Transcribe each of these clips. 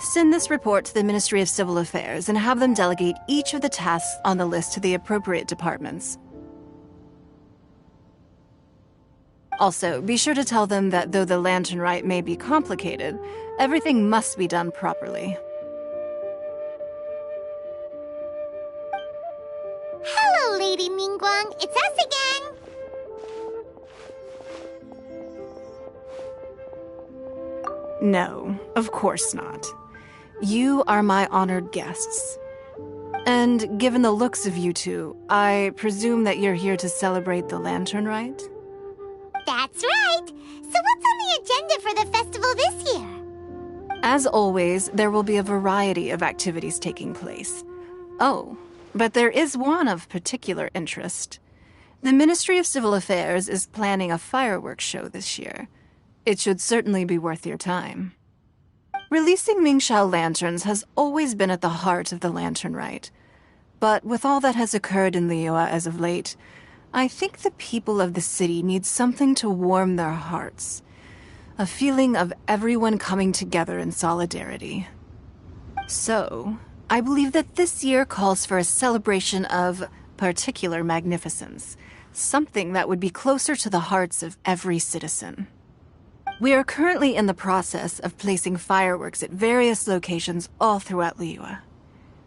Send this report to the Ministry of Civil Affairs and have them delegate each of the tasks on the list to the appropriate departments. Also, be sure to tell them that though the lantern rite may be complicated, everything must be done properly. Hello, Lady Mingguang. It's us again. No, of course not. You are my honored guests. And given the looks of you two, I presume that you're here to celebrate the lantern rite? That's right. So what's on the agenda for the festival this year? As always, there will be a variety of activities taking place. Oh, but there is one of particular interest. The Ministry of Civil Affairs is planning a fireworks show this year. It should certainly be worth your time. Releasing Mingxiao lanterns has always been at the heart of the lantern rite. But with all that has occurred in Liyue as of late, I think the people of the city need something to warm their hearts. A feeling of everyone coming together in solidarity. So, I believe that this year calls for a celebration of particular magnificence. Something that would be closer to the hearts of every citizen. We are currently in the process of placing fireworks at various locations all throughout Liyue.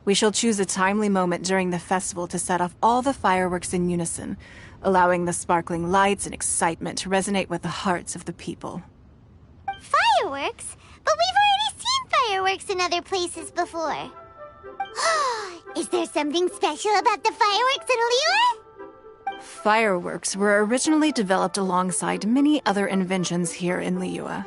We shall choose a timely moment during the festival to set off all the fireworks in unison, allowing the sparkling lights and excitement to resonate with the hearts of the people. Fireworks? But we've already seen fireworks in other places before. Is there something special about the fireworks in Liyue? Fireworks were originally developed alongside many other inventions here in Liyue.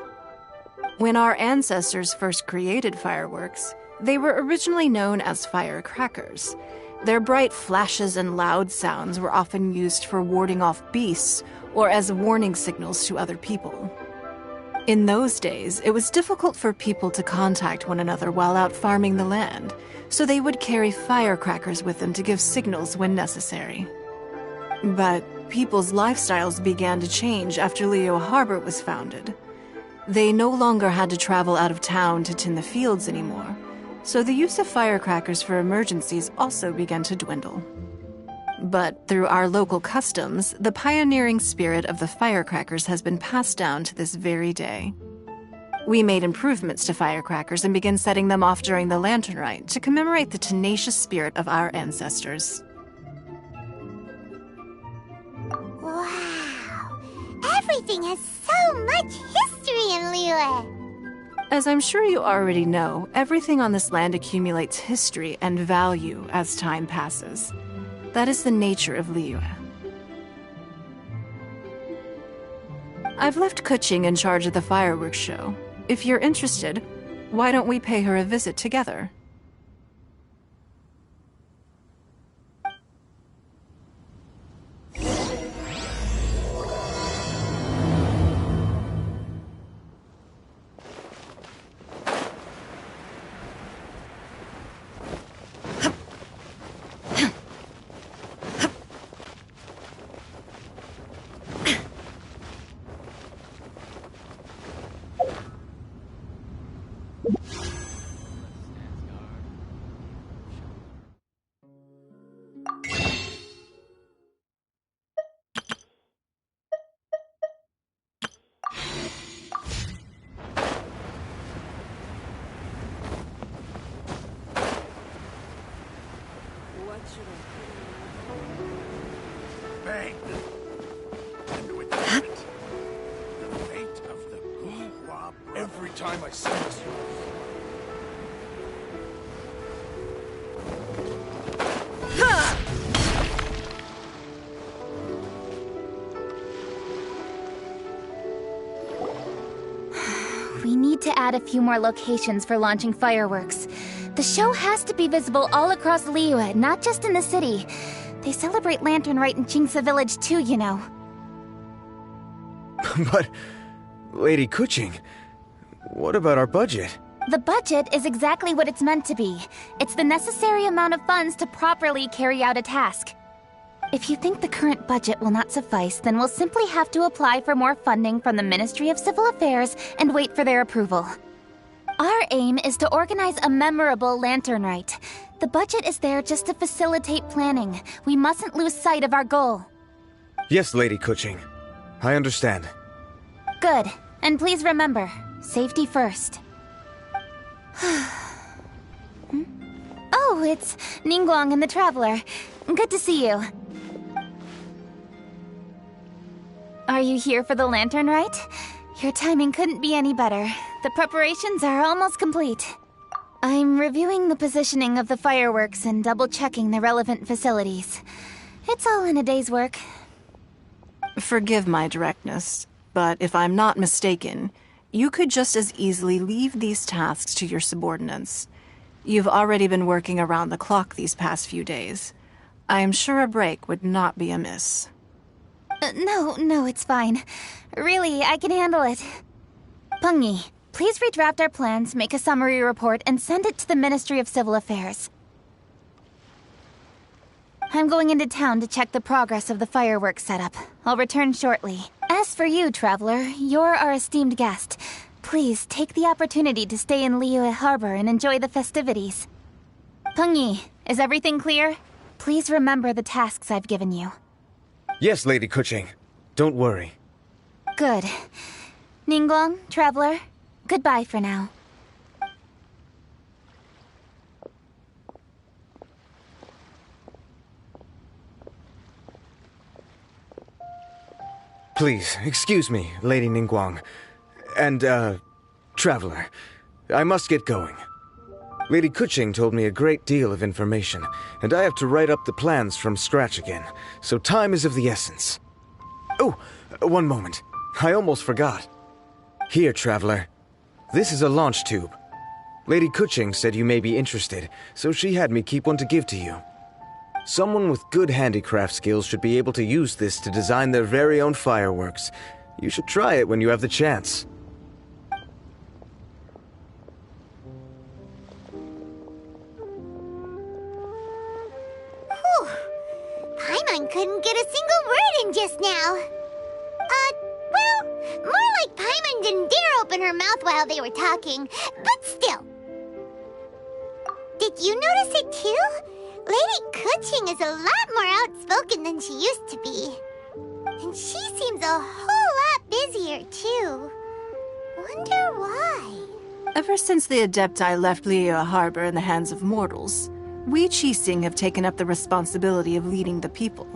When our ancestors first created fireworks, they were originally known as firecrackers. Their bright flashes and loud sounds were often used for warding off beasts or as warning signals to other people. In those days, it was difficult for people to contact one another while out farming the land, so they would carry firecrackers with them to give signals when necessary. But people's lifestyles began to change after Liyue Harbor was founded. They no longer had to travel out of town to tend the fields anymore, so the use of firecrackers for emergencies also began to dwindle. But through our local customs, the pioneering spirit of the firecrackers has been passed down to this very day. We made improvements to firecrackers and began setting them off during the lantern rite to commemorate the tenacious spirit of our ancestors. Wow! Everything has so much history in Liyue! As I'm sure you already know, everything on this land accumulates history and value as time passes. That is the nature of Liyue. I've left Kuching in charge of the fireworks show. If you're interested, why don't we pay her a visit together? Bang! And with that, the fate of the Gulhua. Every time I see this, We need to add a few more locations for launching fireworks. The show has to be visible all across Liyue, not just in the city. They celebrate Lantern Rite in Jingsa Village too, you know. But, Lady Kuching, what about our budget? The budget is exactly what it's meant to be. It's the necessary amount of funds to properly carry out a task. If you think the current budget will not suffice, then we'll simply have to apply for more funding from the Ministry of Civil Affairs and wait for their approval. Our aim is to organize a memorable lantern rite. The budget is there just to facilitate planning. We mustn't lose sight of our goal. Yes, Lady Kuching. I understand. Good. And please remember, safety first. Oh, it's Ningguang and the Traveler. Good to see you. Are you here for the lantern rite? Your timing couldn't be any better. The preparations are almost complete. I'm reviewing the positioning of the fireworks and double-checking the relevant facilities. It's all in a day's work. Forgive my directness, but if I'm not mistaken, you could just as easily leave these tasks to your subordinates. You've already been working around the clock these past few days. I am sure a break would not be amiss. No, it's fine. Really, I can handle it. Pengyi, please redraft our plans, make a summary report, and send it to the Ministry of Civil Affairs. I'm going into town to check the progress of the fireworks setup. I'll return shortly. As for you, Traveler, you're our esteemed guest. Please take the opportunity to stay in Liyue Harbor and enjoy the festivities. Pengyi, is everything clear? Please remember the tasks I've given you. Yes, Lady Kuching. Don't worry. Good. Ningguang, Traveler, goodbye for now. Please, excuse me, Lady Ningguang. And, Traveler. I must get going. Lady Kuching told me a great deal of information, and I have to write up the plans from scratch again, so time is of the essence. Oh, one moment. I almost forgot. Here, Traveler. This is a launch tube. Lady Kuching said you may be interested, so she had me keep one to give to you. Someone with good handicraft skills should be able to use this to design their very own fireworks. You should try it when you have the chance. Whew. Paimon couldn't get a single word in just now. Well, more like Paimon didn't dare open her mouth while they were talking, but still. Did you notice it too? Lady Kuching is a lot more outspoken than she used to be. And she seems a whole lot busier, too. Wonder why? Ever since the Adepti left Liyue Harbor in the hands of mortals, we Qixing have taken up the responsibility of leading the people.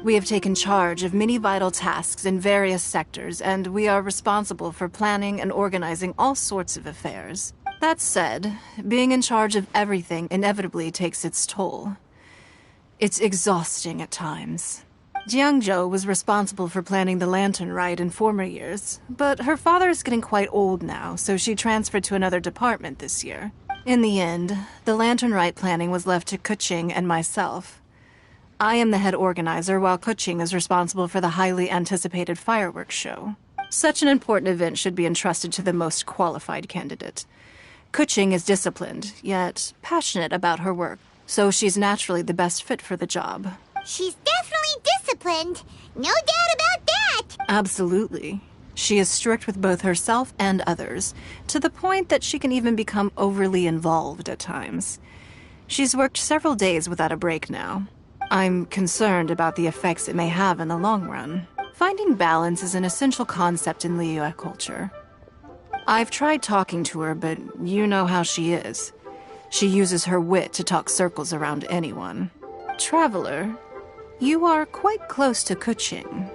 We have taken charge of many vital tasks in various sectors, and we are responsible for planning and organizing all sorts of affairs. That said, being in charge of everything inevitably takes its toll. It's exhausting at times. Jiangzhou was responsible for planning the lantern rite in former years, but her father is getting quite old now, so she transferred to another department this year. In the end, the lantern rite planning was left to Kuching and myself. I am the head organizer, while Kuching is responsible for the highly anticipated fireworks show. Such an important event should be entrusted to the most qualified candidate. Kuching is disciplined, yet passionate about her work, so she's naturally the best fit for the job. She's definitely disciplined. No doubt about that. Absolutely. She is strict with both herself and others, to the point that she can even become overly involved at times. She's worked several days without a break now. I'm concerned about the effects it may have in the long run. Finding balance is an essential concept in Liyue culture. I've tried talking to her, but you know how she is. She uses her wit to talk circles around anyone. Traveler, you are quite close to Kuching.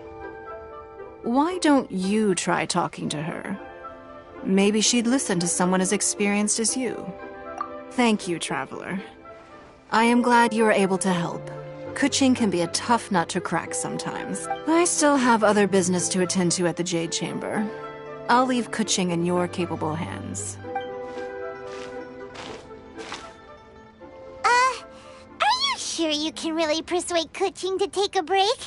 Why don't you try talking to her? Maybe she'd listen to someone as experienced as you. Thank you, Traveler. I am glad you are able to help. Kuching can be a tough nut to crack sometimes. I still have other business to attend to at the Jade Chamber. I'll leave Kuching in your capable hands. Are you sure you can really persuade Kuching to take a break?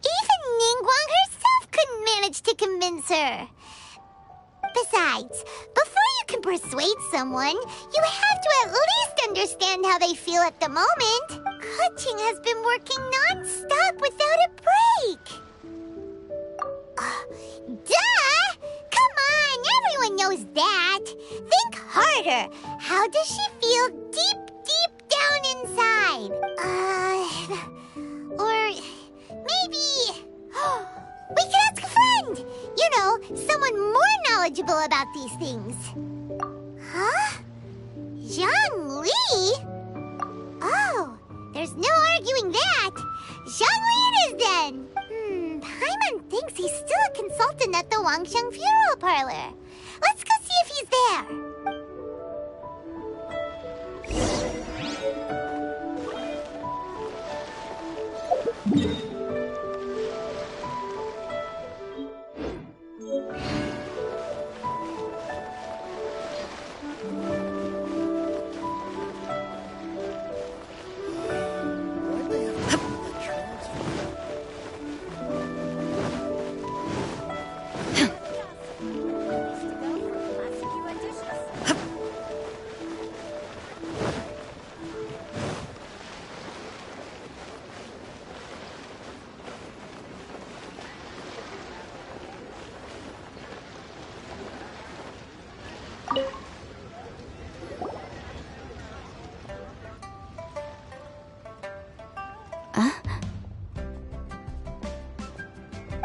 Even Ningguang herself couldn't manage to convince her. Besides, before you can persuade someone, you have to at least understand how they feel at the moment. Kuching has been working non-stop without a break. Duh! Come on, everyone knows that. They her. How does she feel deep, deep down inside? Or maybe we can ask a friend. You know, someone more knowledgeable about these things. Huh? Zhongli? Oh, there's no arguing that. Zhongli it is then. Paimon thinks he's still a consultant at the Wangsheng Funeral Parlor. Let's go see if he's there.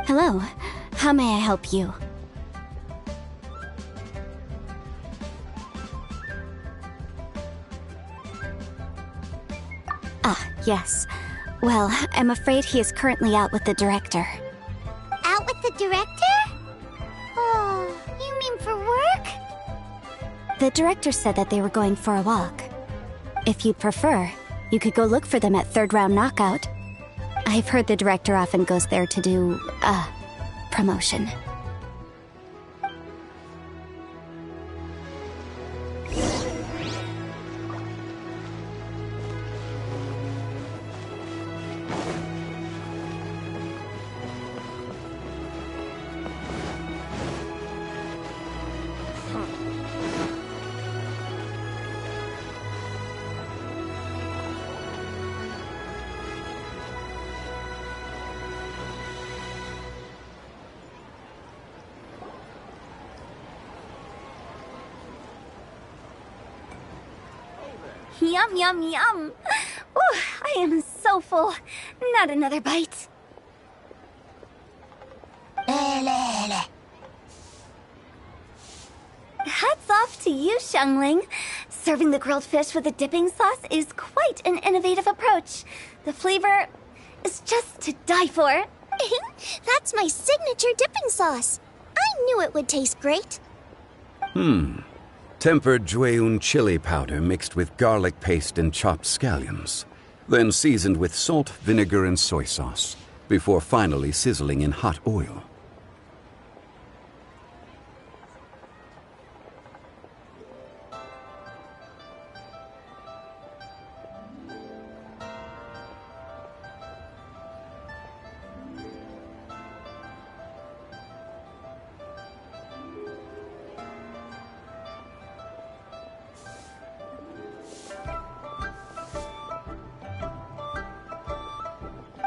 Hello. How may I help you? Ah, yes. Well, I'm afraid he is currently out with the director. Out with the director? Oh, you mean for work? The director said that they were going for a walk. If you'd prefer, you could go look for them at third round knockout. I've heard the director often goes there to do, promotion. Yum, yum, yum. Ooh, I am so full. Not another bite. Hats off to you, Xiangling. Serving the grilled fish with a dipping sauce is quite an innovative approach. The flavor is just to die for. That's my signature dipping sauce. I knew it would taste great. Tempered Jueyun chili powder mixed with garlic paste and chopped scallions. Then seasoned with salt, vinegar, and soy sauce, before finally sizzling in hot oil.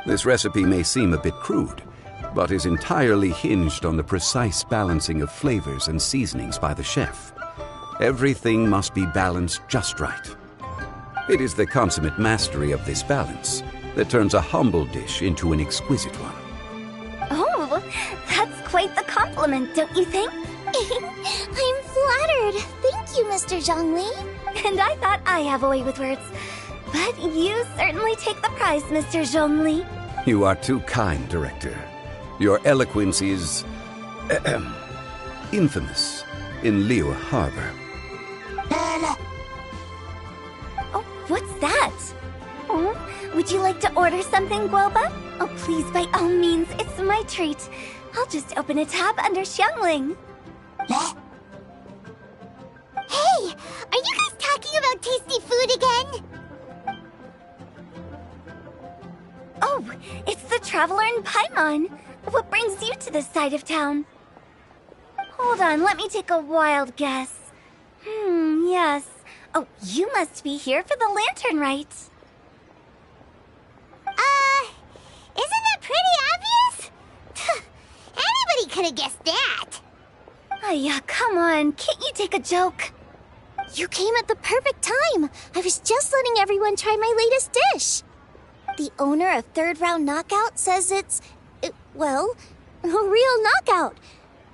This recipe may seem a bit crude, but is entirely hinged on the precise balancing of flavors and seasonings by the chef. Everything must be balanced just right. It is the consummate mastery of this balance that turns a humble dish into an exquisite one. Oh, that's quite the compliment, don't you think? I'm flattered. Thank you, Mr. Zhongli. And I thought I have a way with words. But you certainly take the prize, Mr. Zhongli. You are too kind, Director. Your eloquence is infamous in Liyue Harbor. Oh, what's that? Oh, would you like to order something, Guoba? Oh, please, by all means, it's my treat. I'll just open a tab under Xiangling. Hey, are you guys talking about tasty food again? Oh, it's the Traveler in Paimon. What brings you to this side of town? Hold on, let me take a wild guess. Yes. Oh, you must be here for the lantern rite. Isn't that pretty obvious? Anybody could have guessed that. Yeah, come on, can't you take a joke? You came at the perfect time. I was just letting everyone try my latest dish. The owner of Third Round Knockout says well, a real knockout.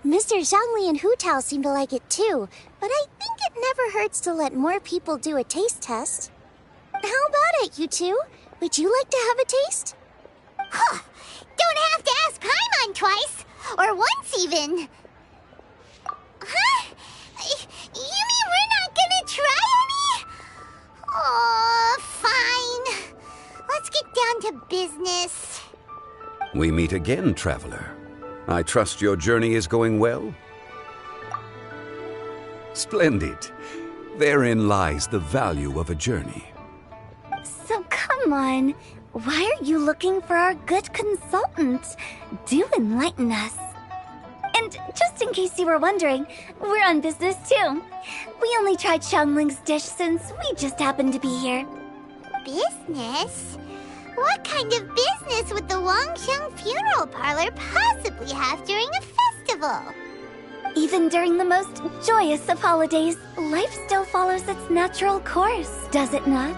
Mr. Zhangli and Hu Tao seem to like it too, but I think it never hurts to let more people do a taste test. How about it, you two? Would you like to have a taste? Huh. Don't have to ask Paimon twice, or once even. Huh? You mean we're not gonna try any? Oh, fine. Let's get down to business. We meet again, traveler. I trust your journey is going well? Splendid. Therein lies the value of a journey. So come on. Why are you looking for our good consultant? Do enlighten us. And just in case you were wondering, we're on business too. We only tried Xiangling's dish since we just happened to be here. Business? What kind of business would the Wangsheng Funeral Parlor possibly have during a festival? Even during the most joyous of holidays, life still follows its natural course, does it not?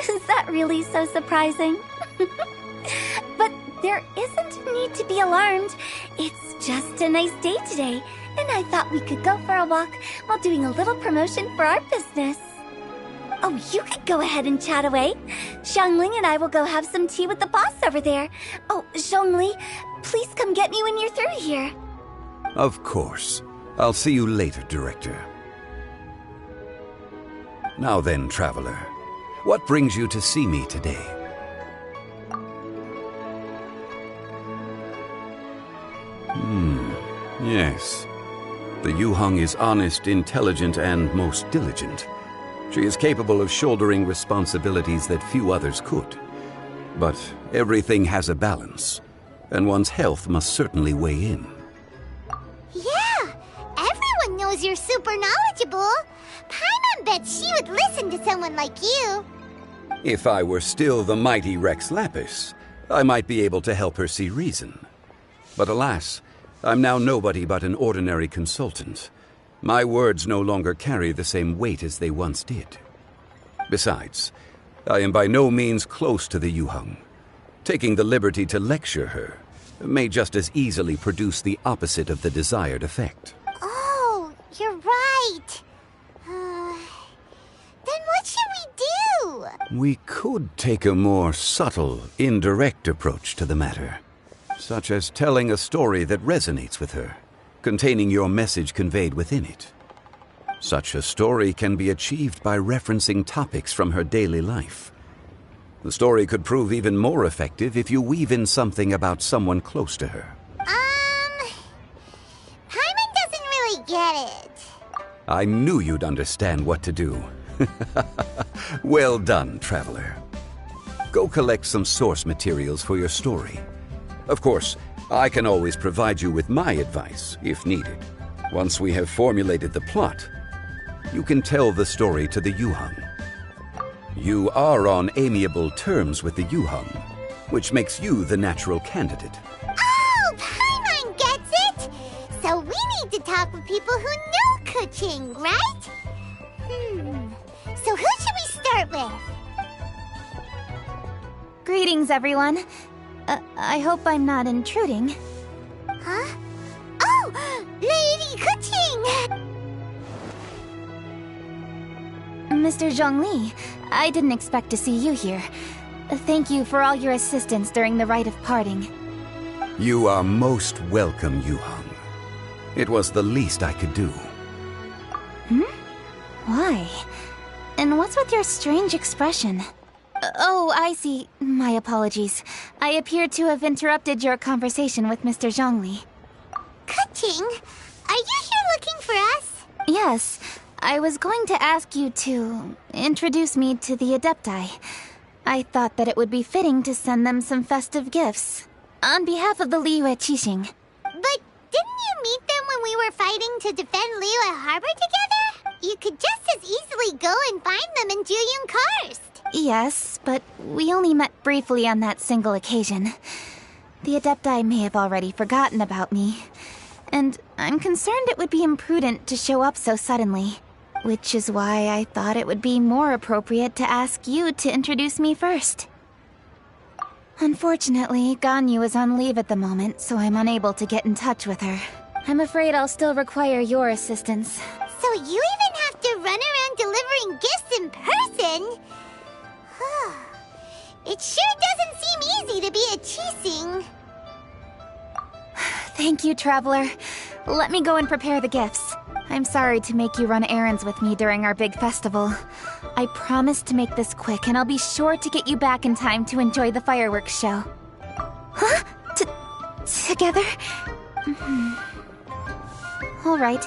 Is that really so surprising? But there isn't need to be alarmed. It's just a nice day today, and I thought we could go for a walk while doing a little promotion for our business. Oh, you could go ahead and chat away. Xiangling and I will go have some tea with the boss over there. Oh, Zhongli, please come get me when you're through here. Of course. I'll see you later, Director. Now then, traveler, what brings you to see me today? Yes. The Yuheng is honest, intelligent, and most diligent. She is capable of shouldering responsibilities that few others could. But everything has a balance, and one's health must certainly weigh in. Yeah, everyone knows you're super knowledgeable. Paimon bets she would listen to someone like you. If I were still the mighty Rex Lapis, I might be able to help her see reason. But alas, I'm now nobody but an ordinary consultant. My words no longer carry the same weight as they once did. Besides, I am by no means close to the Yuheng. Taking the liberty to lecture her may just as easily produce the opposite of the desired effect. Oh, you're right. Then what should we do? We could take a more subtle, indirect approach to the matter, such as telling a story that resonates with her, containing your message conveyed within it. Such a story can be achieved by referencing topics from her daily life. The story could prove even more effective if you weave in something about someone close to her. Paimon doesn't really get it. I knew you'd understand what to do. Well done, traveler. Go collect some source materials for your story. Of course, I can always provide you with my advice, if needed. Once we have formulated the plot, you can tell the story to the Yuheng. You are on amiable terms with the Yuheng, which makes you the natural candidate. Oh, Paimon gets it! So we need to talk with people who know Kuching, right? So who should we start with? Greetings, everyone. I hope I'm not intruding. Huh? Oh! Lady Kuching! Mr. Zhongli, I didn't expect to see you here. Thank you for all your assistance during the rite of parting. You are most welcome, Yuheng. It was the least I could do. Why? And what's with your strange expression? Oh, I see. My apologies. I appear to have interrupted your conversation with Mr. Zhongli. Kuching, are you here looking for us? Yes, I was going to ask you to introduce me to the Adepti. I thought that it would be fitting to send them some festive gifts. On behalf of the Liyue Qixing. But didn't you meet them when we were fighting to defend Liyue Harbor together? You could just as easily go and find them in Juyun Karst. Yes, but we only met briefly on that single occasion. The Adepti may have already forgotten about me. And I'm concerned it would be imprudent to show up so suddenly. Which is why I thought it would be more appropriate to ask you to introduce me first. Unfortunately, Ganyu is on leave at the moment, so I'm unable to get in touch with her. I'm afraid I'll still require your assistance. So you even have to run around delivering gifts in person? It sure doesn't seem easy to be a Qixing. Thank you, Traveler. Let me go and prepare the gifts. I'm sorry to make you run errands with me during our big festival. I promise to make this quick, and I'll be sure to get you back in time to enjoy the fireworks show. Huh? Together? All right.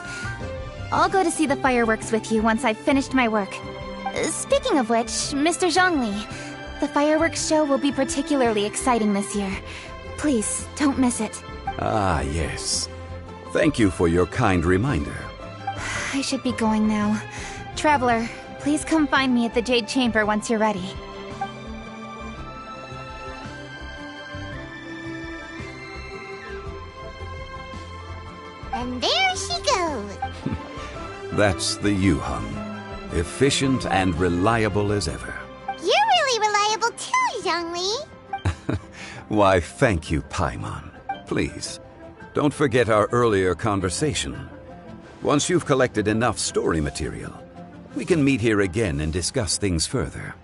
I'll go to see the fireworks with you once I've finished my work. Speaking of which, Mr. Zhongli, the fireworks show will be particularly exciting this year. Please, don't miss it. Ah, yes. Thank you for your kind reminder. I should be going now. Traveler, please come find me at the Jade Chamber once you're ready. And there she goes. That's the Yuheng. Efficient and reliable as ever. You're really reliable too, Zhongli. Why, thank you, Paimon. Please, don't forget our earlier conversation. Once you've collected enough story material, we can meet here again and discuss things further.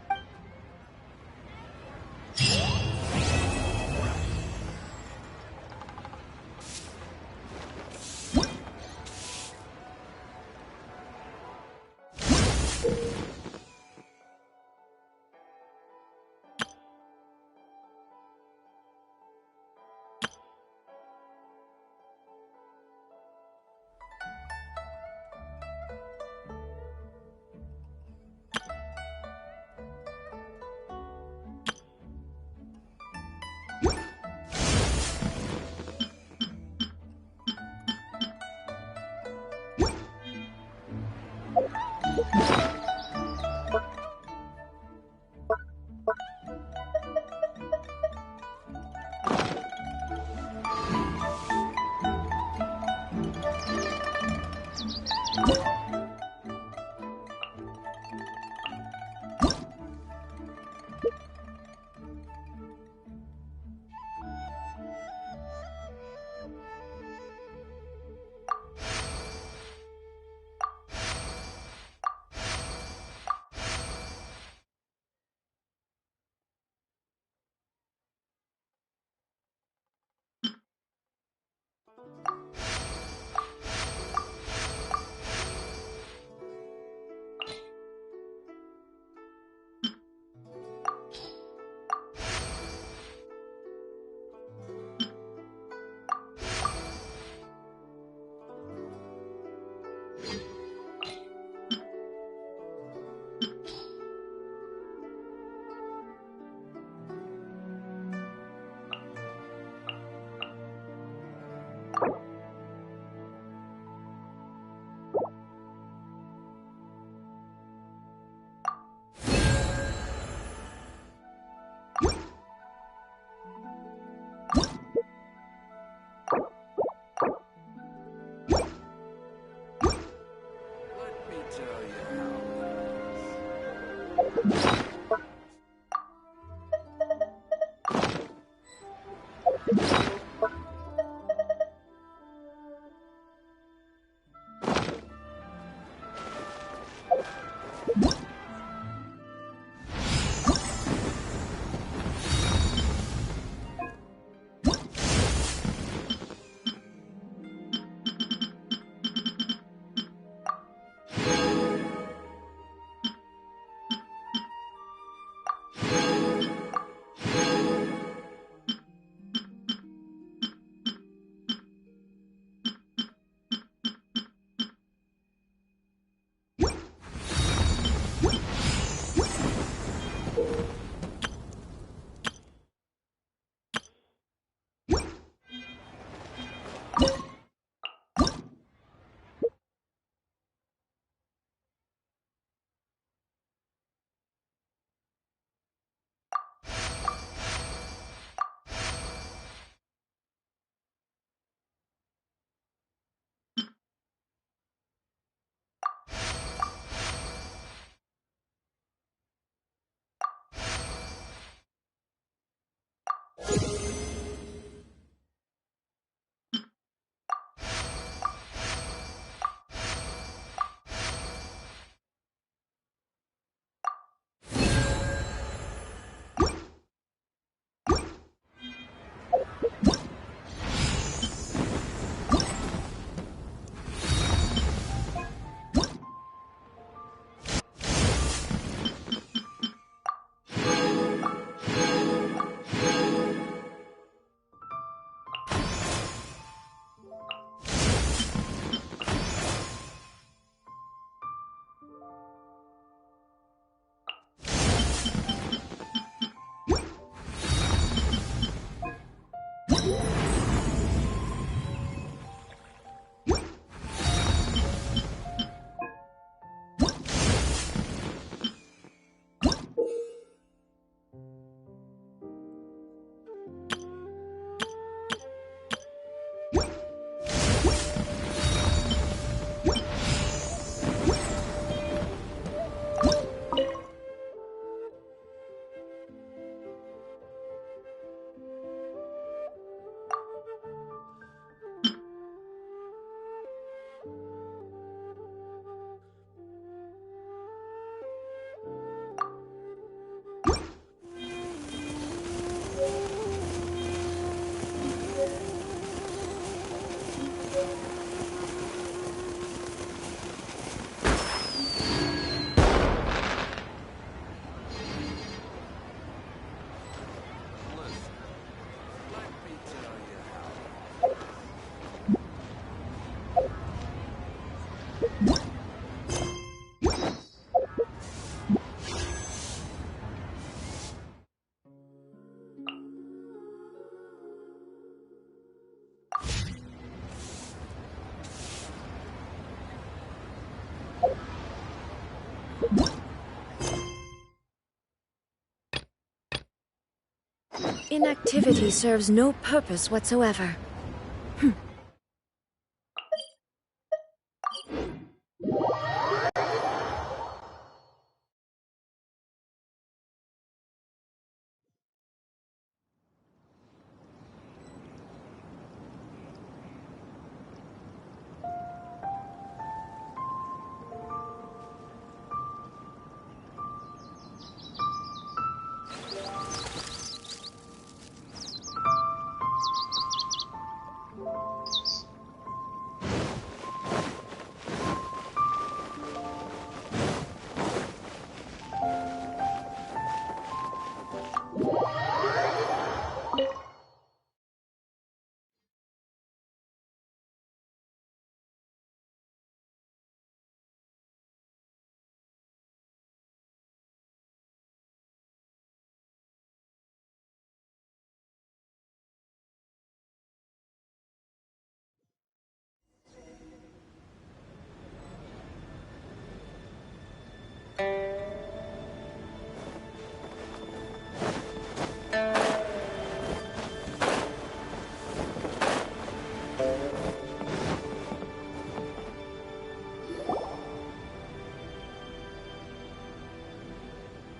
Inactivity serves no purpose whatsoever.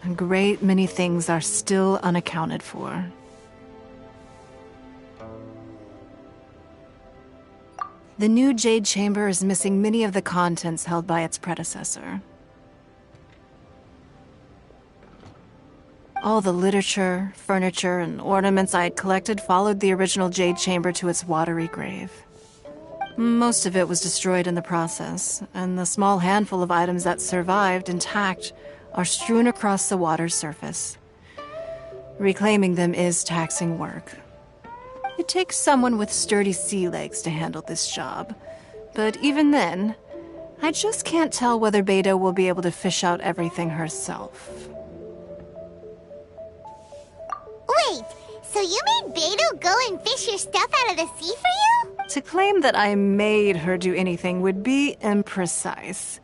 A great many things are still unaccounted for. The new Jade Chamber is missing many of the contents held by its predecessor. All the literature, furniture, and ornaments I had collected followed the original Jade Chamber to its watery grave. Most of it was destroyed in the process, and the small handful of items that survived intact are strewn across the water's surface. Reclaiming them is taxing work. It takes someone with sturdy sea legs to handle this job, but even then, I just can't tell whether Beidou will be able to fish out everything herself. Wait, so you made Beidou go and fish your stuff out of the sea for you? To claim that I made her do anything would be imprecise.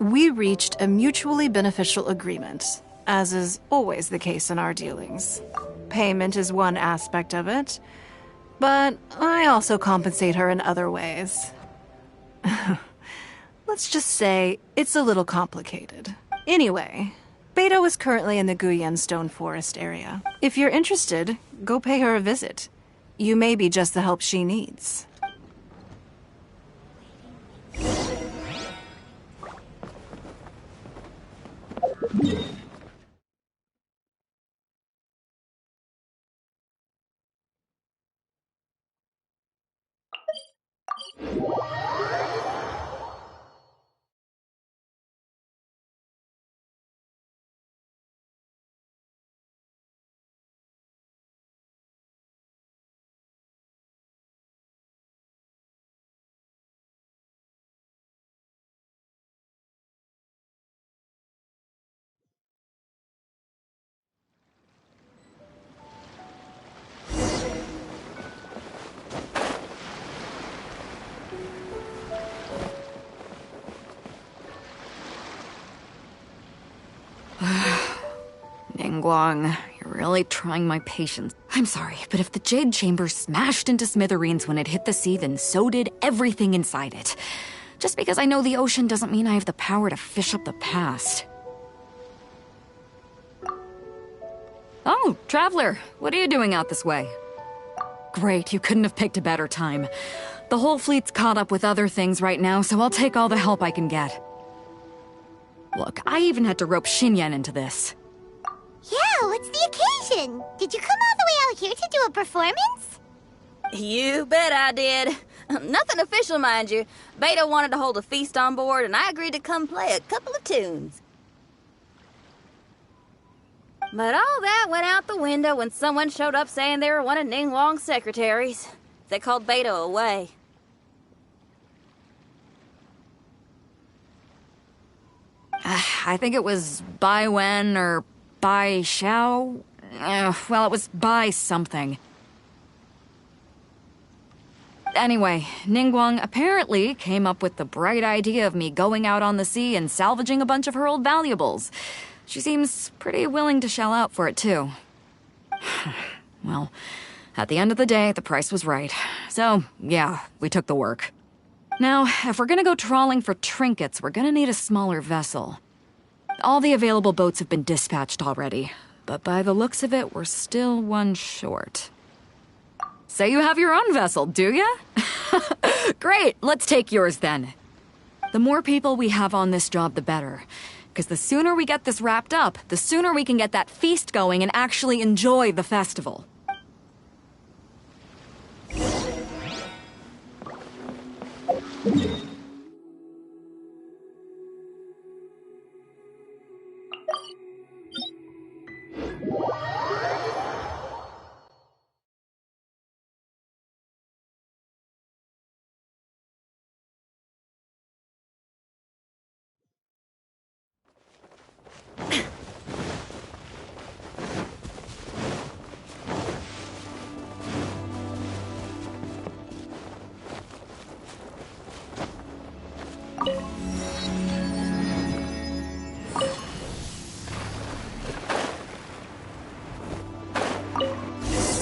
We reached a mutually beneficial agreement, as is always the case in our dealings. Payment is one aspect of it, but I also compensate her in other ways. Let's just say it's a little complicated. Anyway, Beidou is currently in the Guyan Stone Forest area. If you're interested, go pay her a visit. You may be just the help she needs. Ningguang, you're really trying my patience. I'm sorry, but if the Jade Chamber smashed into smithereens when it hit the sea, then so did everything inside it. Just because I know the ocean doesn't mean I have the power to fish up the past. Oh, Traveler, what are you doing out this way? Great, you couldn't have picked a better time. The whole fleet's caught up with other things right now, so I'll take all the help I can get. Look, I even had to rope Xinyan into this. Yeah, what's the occasion? Did you come all the way out here to do a performance? You bet I did. Nothing official, mind you. Beidou wanted to hold a feast on board, and I agreed to come play a couple of tunes. But all that went out the window when someone showed up saying they were one of Ningguang's secretaries. They called Beidou away. I think it was Bai Wen or Bai Xiao. Well, it was Bai something. Anyway, Ningguang apparently came up with the bright idea of me going out on the sea and salvaging a bunch of her old valuables. She seems pretty willing to shell out for it, too. Well, at the end of the day, the price was right. So, yeah, we took the work. Now, if we're gonna go trawling for trinkets, we're gonna need a smaller vessel. All the available boats have been dispatched already, but by the looks of it, we're still one short. Say you have your own vessel, do ya? Great, let's take yours then. The more people we have on this job, the better. Because the sooner we get this wrapped up, the sooner we can get that feast going and actually enjoy the festival.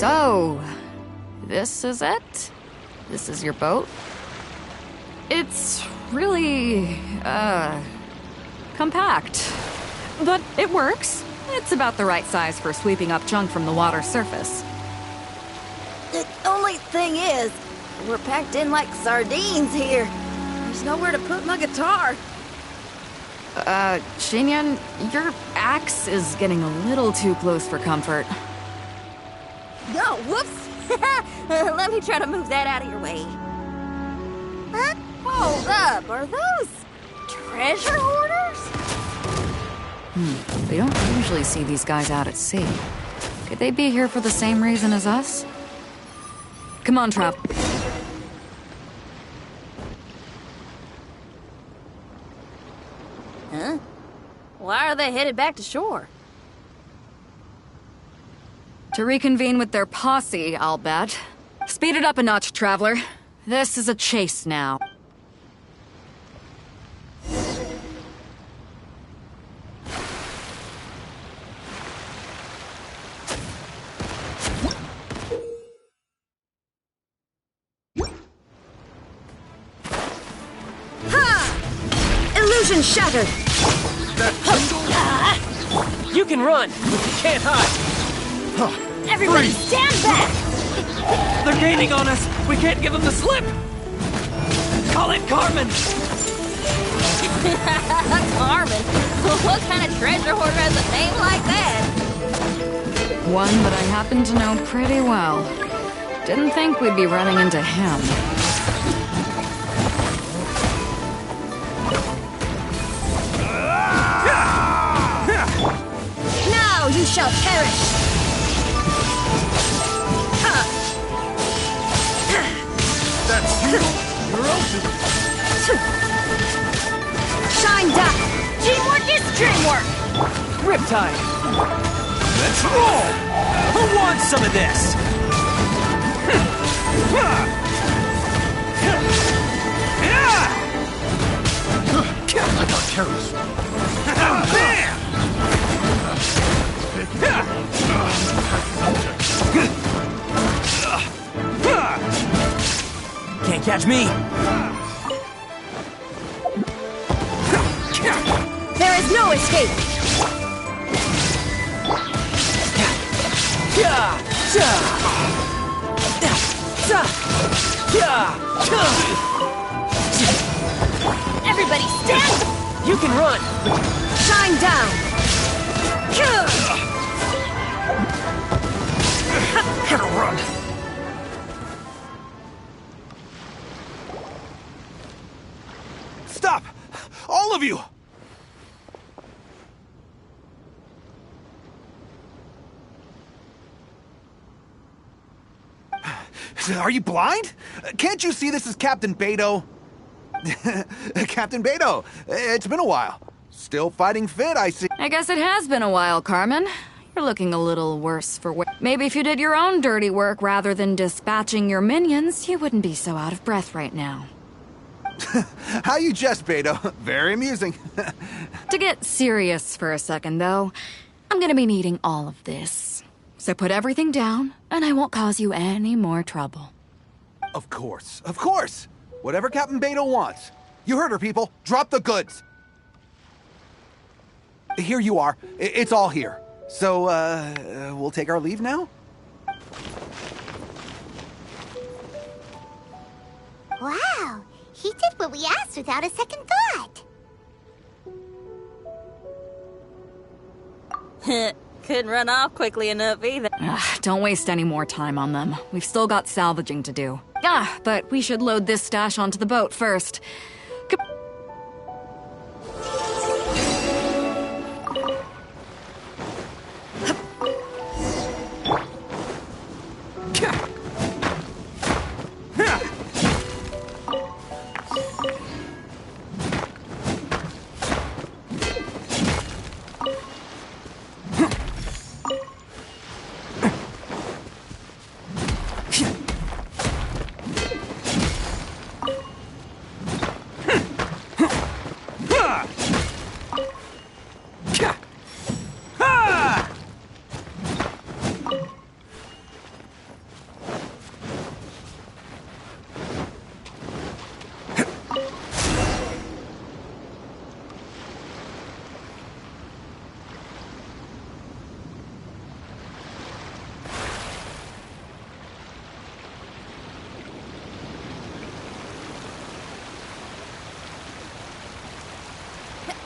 So, this is it? This is your boat? It's really, compact. But it works. It's about the right size for sweeping up junk from the water's surface. The only thing is, we're packed in like sardines here. There's nowhere to put my guitar. Shinyan, your axe is getting a little too close for comfort. No, whoops! Let me try to move that out of your way. Huh? Hold up, are those treasure hoarders? We don't usually see these guys out at sea. Could they be here for the same reason as us? Come on, Trav. Huh? Why are they headed back to shore? To reconvene with their posse, I'll bet. Speed it up a notch, Traveler. This is a chase now. Ha! Illusion shattered! You can run, but you can't hide! Everybody stand back! They're gaining on us! We can't give them the slip! Call it Carmen! Carmen? What kind of treasure hoarder has a name like that? One that I happen to know pretty well. Didn't think we'd be running into him. Now you shall perish! That's you! You're open! Shine down! Teamwork is dreamwork! Riptide! Let's roll! Who wants some of this? I got careless. Bam! Can't catch me! There is no escape! Everybody stand! You can run! Shine down! Gotta run! Stop! All of you! Are you blind? Can't you see this is Captain Beto? Captain Beto, it's been a while. Still fighting fit, I see. I guess it has been a while, Carmen. You're looking a little worse for wear. Maybe if you did your own dirty work rather than dispatching your minions, you wouldn't be so out of breath right now. How you jest, Beto. Very amusing. To get serious for a second, though, I'm gonna be needing all of this. So put everything down, and I won't cause you any more trouble. Of course, of course! Whatever Captain Beto wants. You heard her, people. Drop the goods. Here you are. It's all here. So, we'll take our leave now? Wow, he did what we asked without a second thought. Couldn't run off quickly enough either. Don't waste any more time on them. We've still got salvaging to do. But we should load this stash onto the boat first.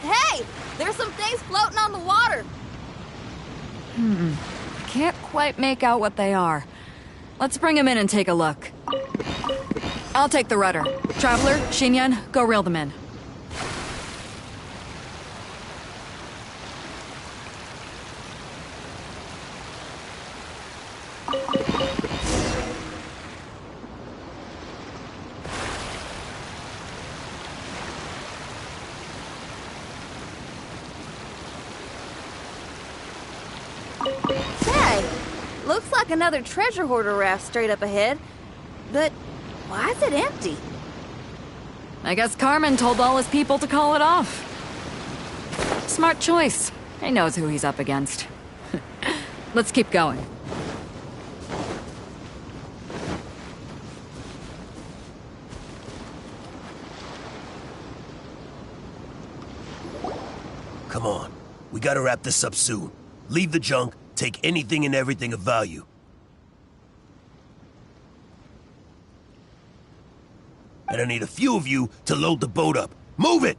Hey! There's some things floating on the water! Can't quite make out what they are. Let's bring them in and take a look. I'll take the rudder. Traveler, Xinyan, go reel them in. Hey! Looks like another treasure hoarder raft straight up ahead. But why is it empty? I guess Carmen told all his people to call it off. Smart choice. He knows who he's up against. Let's keep going. Come on. We gotta wrap this up soon. Leave the junk, take anything and everything of value. And I need a few of you to load the boat up. Move it!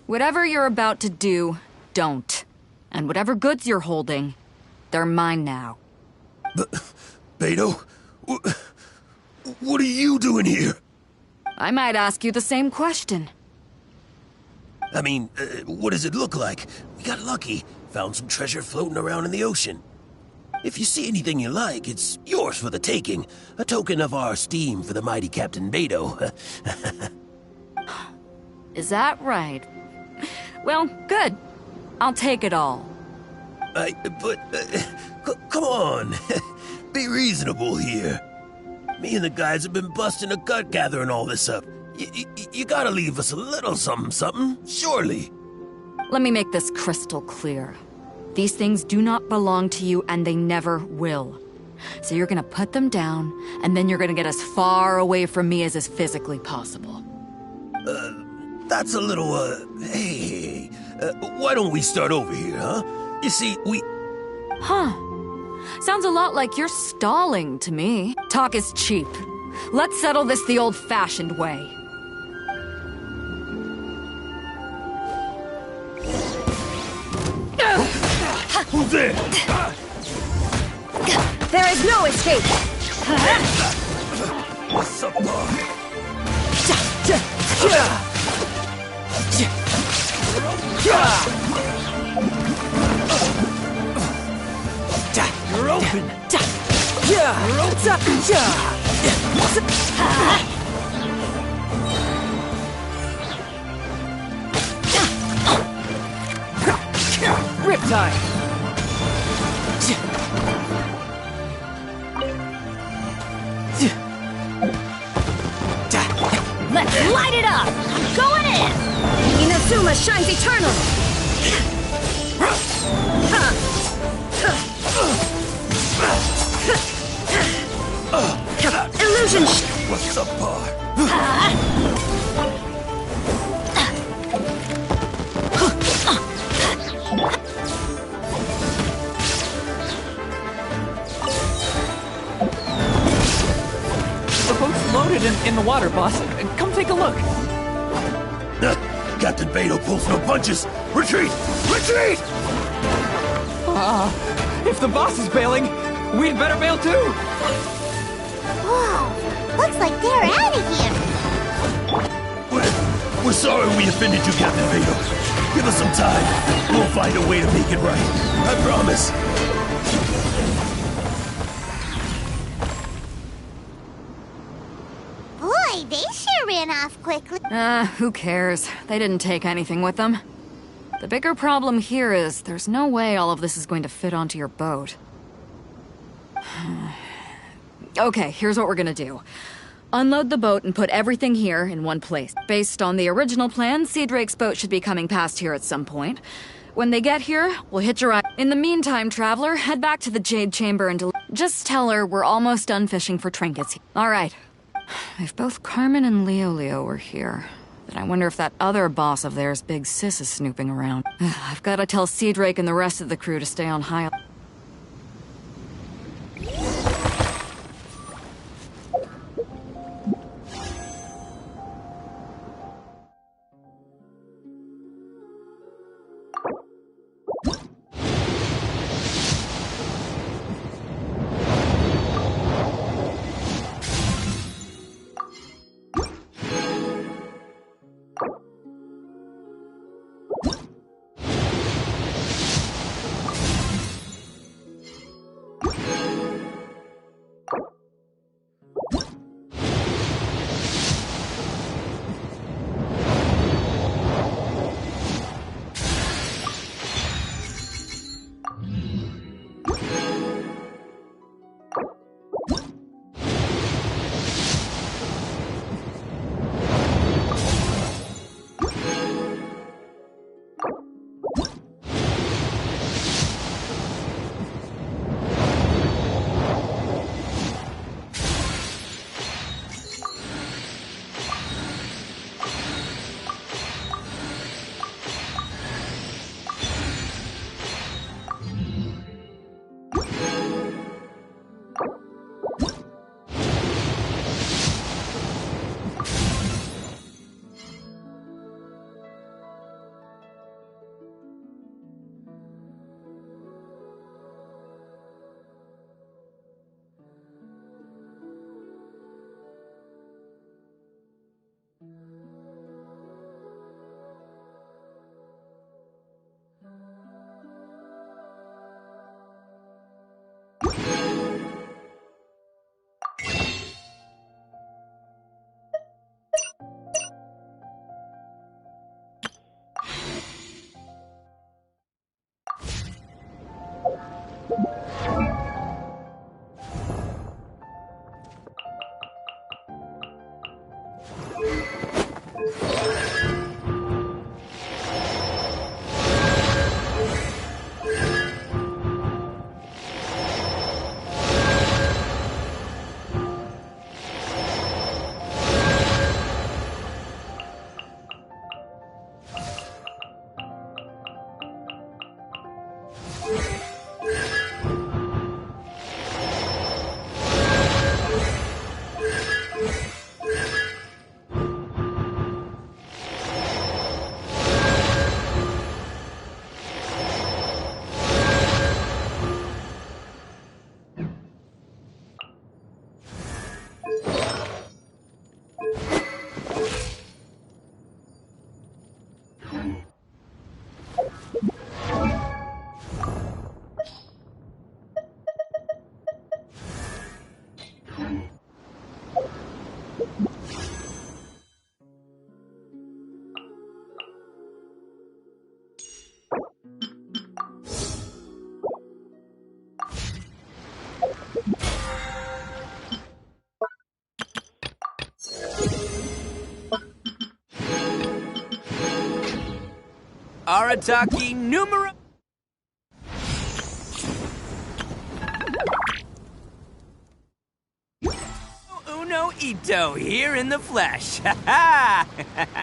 Whatever you're about to do, don't. And whatever goods you're holding, they're mine now. Beto? What are you doing here? I might ask you the same question. I mean, what does it look like? We got lucky. Found some treasure floating around in the ocean. If you see anything you like, it's yours for the taking. A token of our esteem for the mighty Captain Beto. Is that right? Well, good. I'll take it all. Come on. Be reasonable here. Me and the guys have been busting a gut gathering all this up. You gotta leave us a little something, surely. Let me make this crystal clear. These things do not belong to you, and they never will. So you're gonna put them down, and then you're gonna get as far away from me as is physically possible. That's a little, hey, why don't we start over here, huh? You see, Huh. Sounds a lot like you're stalling to me. Talk is cheap. Let's settle this the old-fashioned way. Who's there? There is no escape! What's up, You're open! You're Riptide! Let's light it up! I'm going in! Suma shines eternal! Illusion What's up, bar? The boat's loaded in the water, boss. Come take a look. Captain Beto pulls no punches. Retreat! Retreat! If the boss is bailing, we'd better bail too. Whoa, looks like they're out of here. We're sorry we offended you, Captain Beto. Give us some time. We'll find a way to make it right. I promise. Boy, they sure ran off quickly. Who cares? They didn't take anything with them. The bigger problem here is there's no way all of this is going to fit onto your boat. Okay, here's what we're gonna do. Unload the boat and put everything here in one place. Based on the original plan, Sea Drake's boat should be coming past here at some point. When they get here, we'll hitch a ride. In the meantime, Traveler, head back to the Jade Chamber and just tell her we're almost done fishing for trinkets. All right. If both Carmen and Leo were here, then I wonder if that other boss of theirs, Big Sis, is snooping around. I've got to tell Sea Drake and the rest of the crew to stay on high. Arataki numero... Uno Ito here in the flesh. Ha ha!